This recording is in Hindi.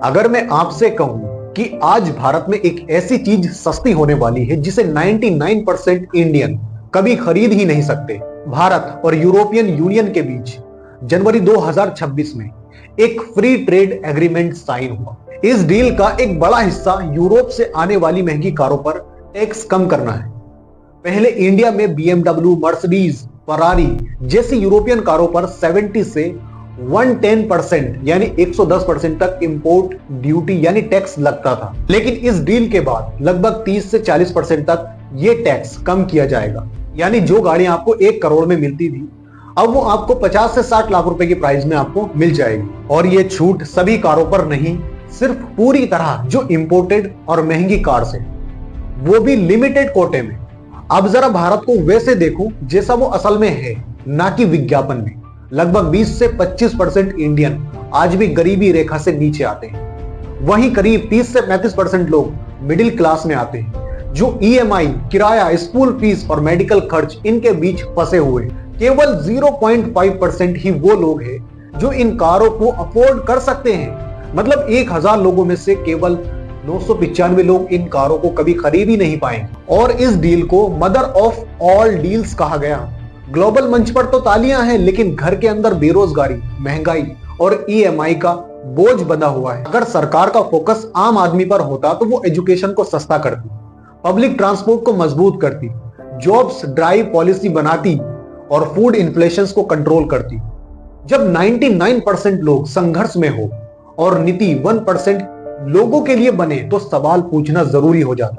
अगर मैं आपसे कहूं कि आज भारत में एक ऐसी चीज सस्ती होने वाली है जिसे 99% इंडियन कभी खरीद ही नहीं सकते। भारत और यूरोपियन यूनियन के बीच जनवरी 2026 में एक फ्री ट्रेड एग्रीमेंट साइन हुआ। इस डील का एक बड़ा हिस्सा यूरोप से आने वाली महंगी कारों पर टैक्स कम करना है। पहले इंडिया में BMW, मर्सिडीज, फरारी जैसी यूरोपियन कारों पर 70 से 110% यानी 110% तक इंपोर्ट ड्यूटी यानी टैक्स लगता था, लेकिन इस डील के बाद लगभग 30 से 40% तक ये टैक्स कम किया जाएगा। यानी जो गाड़ियां आपको 1 करोड़ में मिलती थी, अब वो आपको 50 से 60 लाख रुपए की प्राइस में आपको मिल जाएगी। और ये छूट सभी कारों पर नहीं, सिर्फ पूरी तरह जो इंपोर्टेड और महंगी कार्स है, वो भी लिमिटेड कोटे में। अब जरा भारत को वैसे देखो जैसा वो असल में है, ना कि विज्ञापन में। लगभग 20 से 25% इंडियन आज भी गरीबी रेखा से नीचे आते हैं। वहीं करीब 30 से 35% लोग मिडिल क्लास में आते हैं, जो EMI, किराया, स्कूल फीस और मेडिकल खर्च इनके बीच फंसे हुए। केवल 0.5% ही वो लोग हैं जो इन कारों को अफोर्ड कर सकते हैं। मतलब 1000 लोगों में से केवल 995 लोग इन कारों को कभी खरीद ही नहीं पाएंगे। और इस डील को मदर ऑफ ऑल डील्स कहा गया। ग्लोबल मंच पर तो तालियां हैं, लेकिन घर के अंदर बेरोजगारी, महंगाई और EMI का बोझ बंधा हुआ है। अगर सरकार का फोकस आम आदमी पर होता तो वो एजुकेशन को सस्ता करती, पब्लिक ट्रांसपोर्ट को मजबूत करती, जॉब्स ड्राइव पॉलिसी बनाती और फूड इन्फ्लेशन को कंट्रोल करती। जब 99% लोग संघर्ष में हो और नीति 1% लोगों के लिए बने, तो सवाल पूछना जरूरी हो जाता